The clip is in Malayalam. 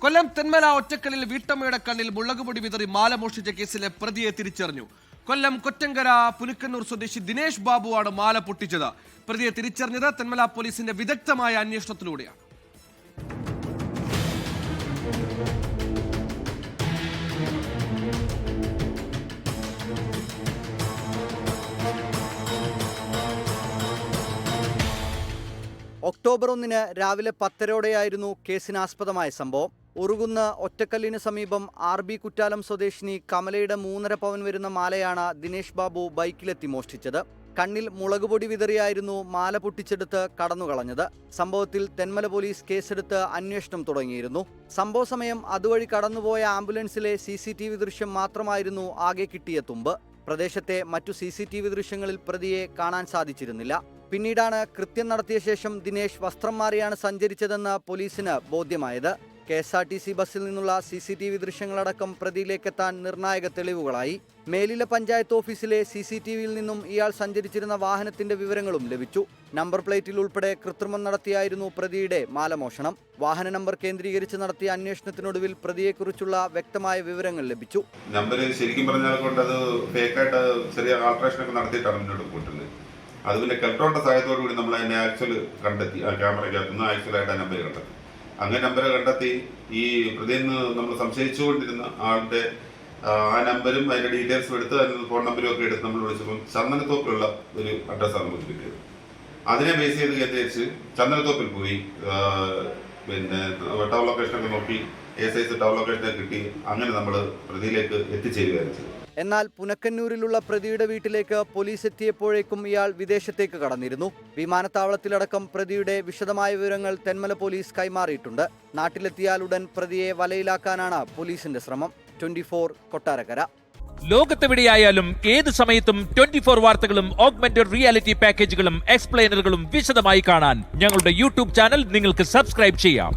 കൊല്ലം തെന്മല ഒറ്റക്കലിൽ വീട്ടമ്മയുടെ കണ്ണിൽ മുളകുപൊടി വിതറി മാല മോഷ്ടിച്ച കേസിലെ പ്രതിയെ തിരിച്ചറിഞ്ഞു. കൊല്ലം കൊറ്റങ്കര പുനുക്കന്നൂർ സ്വദേശി ദിനേശ് ബാബുവാണ് മാല പൊട്ടിച്ചത്. പ്രതിയെ തിരിച്ചറിഞ്ഞത് തെന്മല പോലീസിന്റെ വിദഗ്ധമായ അന്വേഷണത്തിലൂടെയാണ്. ഒക്ടോബർ 1 രാവിലെ 10:30 കേസിനാസ്പദമായ സംഭവം. ഉറുകുന്ന് ഒറ്റക്കല്ലിന് സമീപം RB കുറ്റാലം സ്വദേശിനി കമലയുടെ 3.5 പവൻ വരുന്ന മാലയാണ് ദിനേശ് ബാബു ബൈക്കിലെത്തി മോഷ്ടിച്ചത്. കണ്ണിൽ മുളകുപൊടി വിതറിയായിരുന്നു മാല പൊട്ടിച്ചെടുത്ത് കടന്നുകളഞ്ഞത്. സംഭവത്തിൽ തെന്മല പോലീസ് കേസെടുത്ത് അന്വേഷണം തുടങ്ങിയിരുന്നു. സംഭവ സമയം അതുവഴി കടന്നുപോയ ആംബുലൻസിലെ CCTV ദൃശ്യം മാത്രമായിരുന്നു ആകെ കിട്ടിയ തുമ്പ്. പ്രദേശത്തെ മറ്റു CCTV ദൃശ്യങ്ങളിൽ പ്രതിയെ കാണാൻ സാധിച്ചിരുന്നില്ല. പിന്നീടാണ് കൃത്യം നടത്തിയ ശേഷം ദിനേശ് വസ്ത്രം മാറിയാണ് സഞ്ചരിച്ചതെന്ന് പോലീസിന് ബോധ്യമായത്. KSRTC ബസ്സിൽ നിന്നുള്ള CCTV ദൃശ്യങ്ങളടക്കം പ്രതിയിലേക്കെത്താൻ നിർണായക തെളിവുകളായി. മേലില പഞ്ചായത്ത് ഓഫീസിലെ CCTVയിൽ നിന്നും ഇയാൾ സഞ്ചരിച്ചിരുന്ന വാഹനത്തിന്റെ വിവരങ്ങളും ലഭിച്ചു. നമ്പർ പ്ലേറ്റിൽ ഉൾപ്പെടെ കൃത്രിമം നടത്തിയായിരുന്നു പ്രതിയുടെ മാലമോഷണം. വാഹന നമ്പർ കേന്ദ്രീകരിച്ച് നടത്തിയ അന്വേഷണത്തിനൊടുവിൽ പ്രതിയെക്കുറിച്ചുള്ള വ്യക്തമായ വിവരങ്ങൾ ലഭിച്ചു. നമ്പർ ശരിക്കും പറഞ്ഞാൽ കൊണ്ട് അത് ഫേക്കായിട്ട് ചെറിയ ആൾട്രേഷൻ ഒക്കെ നടത്തിയിട്ടാണ് മുന്നോട്ട് പോയിട്ടുള്ളത്. അത് പിന്നെ കെൽട്രോണിന്റെ സഹായത്തോടു കൂടി നമ്മൾ അതിനെ ആക്ച്വൽ കണ്ടെത്തി. ആ ക്യാമറയ്ക്കകത്തുനിന്ന് ആക്ച്വലായിട്ട് ആ നമ്പർ കണ്ടെത്തി. അങ്ങനെ നമ്പർ കണ്ടെത്തി ഈ പ്രതിയിൽ നിന്ന് നമ്മൾ സംശയിച്ചുകൊണ്ടിരുന്ന ആളുടെ ആ നമ്പരും അതിന്റെ ഡീറ്റെയിൽസും എടുത്ത് അതിന് ഫോൺ നമ്പരും ഒക്കെ എടുത്ത് നമ്മൾ വിളിച്ചപ്പോൾ ചന്ദനത്തോപ്പിലുള്ള ഒരു അഡ്രസ്സാണ് നമുക്ക് കിട്ടിയത്. അതിനെ ബേസ് ചെയ്ത് കേന്ദ്രീകരിച്ച് ചന്ദനത്തോപ്പിൽ പോയി പിന്നെ ടവർ ലൊക്കേഷനൊക്കെ നോക്കി ASI's ടവർ ലൊക്കേഷനൊക്കെ കിട്ടി. അങ്ങനെ നമ്മൾ പ്രതിയിലേക്ക് എത്തിച്ചേരുകയാണ് ചെയ്തത്. എന്നാൽ പുനക്കന്നൂരിലുള്ള പ്രതിയുടെ വീട്ടിലേക്ക് പോലീസ് എത്തിയപ്പോഴേക്കും ഇയാൾ വിദേശത്തേക്ക് കടന്നിരുന്നു. വിമാനത്താവളത്തിലടക്കം പ്രതിയുടെ വിശദമായ വിവരങ്ങൾ തെന്മല പോലീസ് കൈമാറിയിട്ടുണ്ട്. നാട്ടിലെത്തിയാലുടൻ പ്രതിയെ വലയിലാക്കാനാണ് പോലീസിന്റെ ശ്രമം. 24 കൊട്ടാരക്കര. ലോകത്തെവിടെയായാലും ഏത് സമയത്തും 24 വാർത്തകളും ഓഗ്മെന്റഡ് റിയാലിറ്റി പാക്കേജുകളും എക്സ്പ്ലെയിനറുകളും വിശദമായി കാണാൻ ഞങ്ങളുടെ YouTube ചാനൽ നിങ്ങൾക്ക് സബ്സ്ക്രൈബ് ചെയ്യാം.